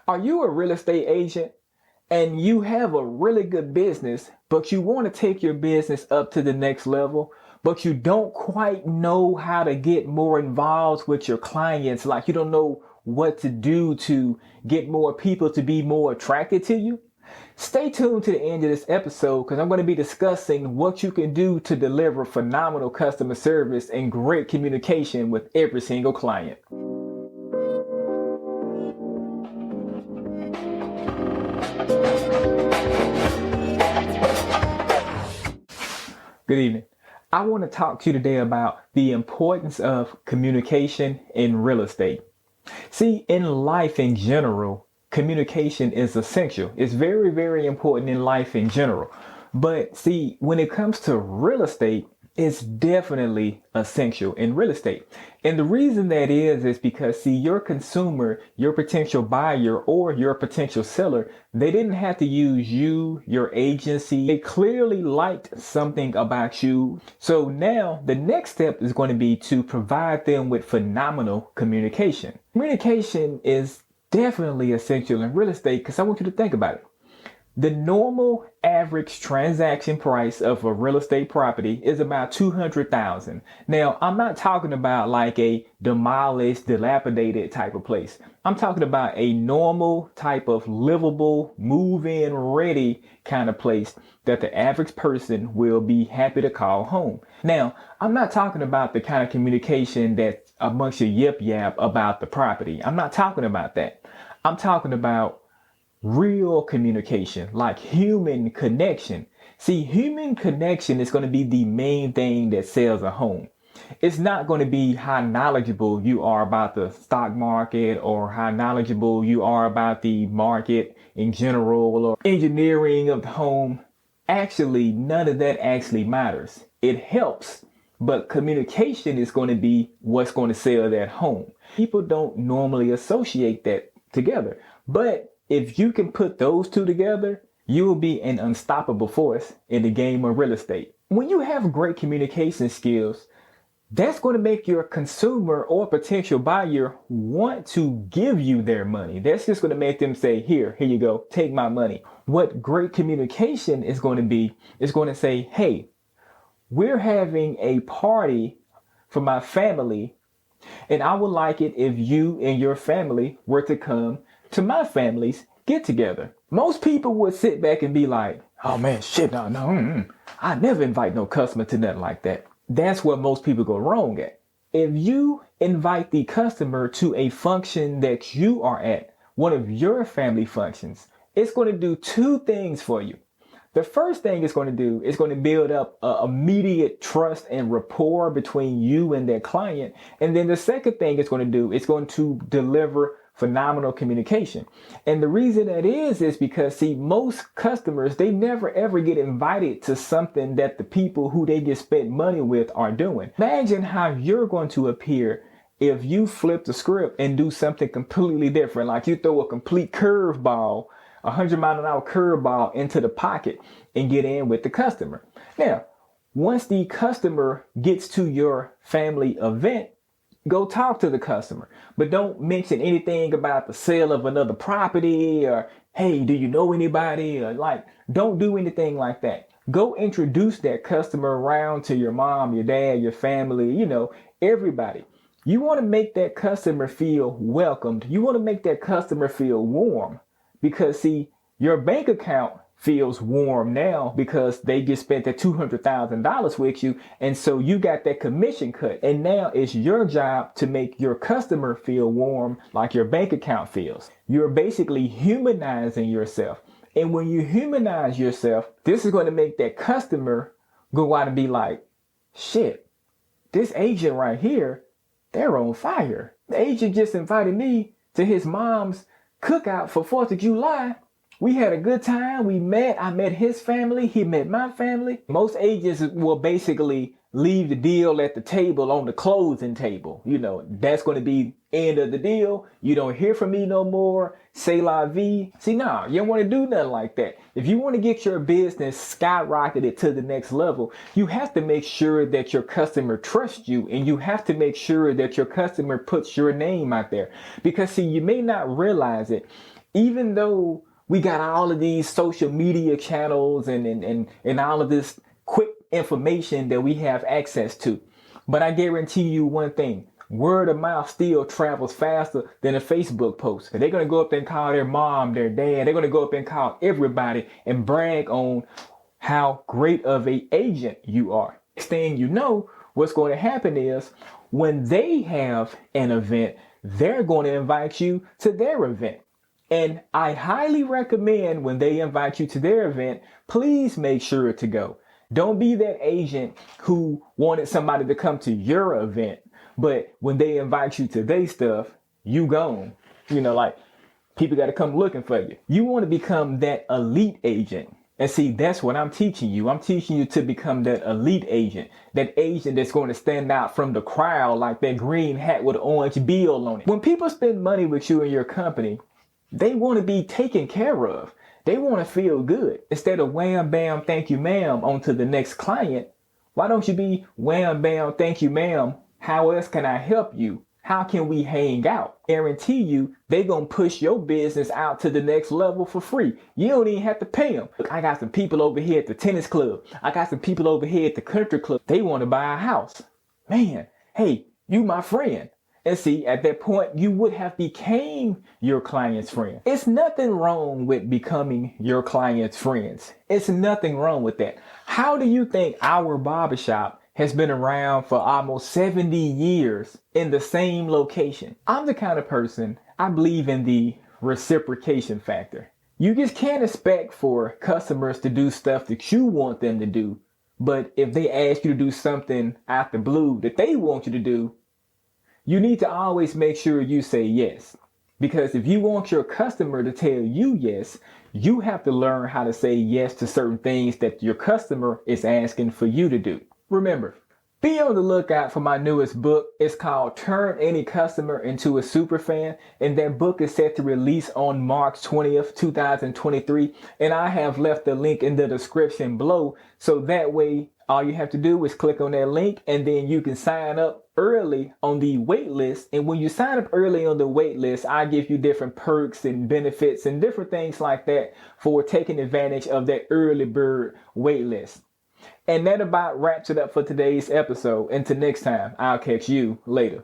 Are you a real estate agent and you have a really good business, but you want to take your business up to the next level, but you don't quite know how to get more involved with your clients? Like you don't know what to do to get more people to be more attracted to you? Stay tuned to the end of this episode because I'm going to be discussing what you can do to deliver phenomenal customer service and great communication with every single client. Good evening. I want to talk to you today about the importance of communication in real estate. See, in life in general, communication is essential. It's very, very important in life in general. But see, when it comes to real estate, it's definitely essential in real estate. And the reason that is because, see, your consumer, your potential buyer, or your potential seller, they didn't have to use you, your agency. They clearly liked something about you. So now the next step is going to be to provide them with phenomenal communication. Communication is definitely essential in real estate because I want you to think about it. The normal average transaction price of a real estate property is about $200,000. Now, I'm not talking about like a demolished, dilapidated type of place. I'm talking about a normal type of livable, move-in ready kind of place that the average person will be happy to call home. Now, I'm not talking about the kind of communication that's amongst your yip yap about the property. I'm not talking about that. I'm talking about real communication, like human connection. See, human connection is going to be the main thing that sells a home. It's not going to be how knowledgeable you are about the stock market or how knowledgeable you are about the market in general or engineering of the home. Actually, none of that actually matters. It helps, but communication is going to be what's going to sell that home. People don't normally associate that together, but if you can put those two together, you will be an unstoppable force in the game of real estate. When you have great communication skills, that's going to make your consumer or potential buyer want to give you their money. That's just going to make them say, here you go, take my money. What great communication is going to be, is going to say, hey, we're having a party for my family, and I would like it if you and your family were to come to my family's get together. Most people would sit back and be like, oh man, shit, no, I never invite no customer to nothing like that. That's where most people go wrong at. If you invite the customer to a function that you are at, one of your family functions, it's going to do two things for you. The first thing it's going to do is going to build up immediate trust and rapport between you and that client. And then the second thing it's going to do, it's going to deliver phenomenal communication. And the reason that is because, see, most customers, they never ever get invited to something that the people who they just spent money with are doing. Imagine how you're going to appear if you flip the script and do something completely different. Like you throw a complete curveball, 100-mile-an-hour curveball into the pocket and get in with the customer. Now, once the customer gets to your family event, go talk to the customer, but don't mention anything about the sale of another property or, hey, do you know anybody? Or like, don't do anything like that. Go introduce that customer around to your mom, your dad, your family, everybody. You want to make that customer feel welcomed. You want to make that customer feel warm because, see, your bank account feels warm now because they just spent that $200,000 with you. And so you got that commission cut. And now it's your job to make your customer feel warm like your bank account feels. You're basically humanizing yourself. And when you humanize yourself, this is going to make that customer go out and be like, shit, this agent right here, they're on fire. The agent just invited me to his mom's cookout for 4th of July. We had a good time. I met his family. He met my family. Most agents will basically leave the deal at the table on the closing table. That's going to be end of the deal. You don't hear from me no more. Say la vie. See, no, you don't want to do nothing like that. If you want to get your business skyrocketed to the next level, you have to make sure that your customer trusts you, and you have to make sure that your customer puts your name out there. Because, see, you may not realize it. Even though we got all of these social media channels and all of this quick information that we have access to. But I guarantee you one thing, word of mouth still travels faster than a Facebook post. They're going to go up there and call their mom, their dad. They're going to go up and call everybody and brag on how great of an agent you are. Next thing you know, what's going to happen is when they have an event, they're going to invite you to their event. And I highly recommend when they invite you to their event, please make sure to go. Don't be that agent who wanted somebody to come to your event, but when they invite you to their stuff, you gone. Like people got to come looking for you. You want to become that elite agent. And see, that's what I'm teaching you. I'm teaching you to become that elite agent, that agent that's going to stand out from the crowd like that green hat with an orange bill on it. When people spend money with you and your company, they want to be taken care of. They want to feel good. Instead of wham, bam, thank you, ma'am, on to the next client, why don't you be wham, bam, thank you, ma'am, how else can I help you? How can we hang out? Guarantee you, they gonna push your business out to the next level for free. You don't even have to pay them. Look, I got some people over here at the tennis club. I got some people over here at the country club. They want to buy a house. Man, hey, you my friend. And see, at that point, you would have became your client's friend. It's nothing wrong with becoming your client's friends. It's nothing wrong with that. How do you think our barbershop has been around for almost 70 years in the same location? I'm the kind of person, I believe in the reciprocation factor. You just can't expect for customers to do stuff that you want them to do. But if they ask you to do something out the blue that they want you to do, you need to always make sure you say yes. Because if you want your customer to tell you yes, you have to learn how to say yes to certain things that your customer is asking for you to do. Remember, be on the lookout for my newest book. It's called Turn Any Customer into a Superfan. And that book is set to release on March 20th, 2023. And I have left the link in the description below. So that way, all you have to do is click on that link and then you can sign up early on the wait list. And when you sign up early on the wait list, I give you different perks and benefits and different things like that for taking advantage of that early bird wait list. And that about wraps it up for today's episode. Until next time, I'll catch you later.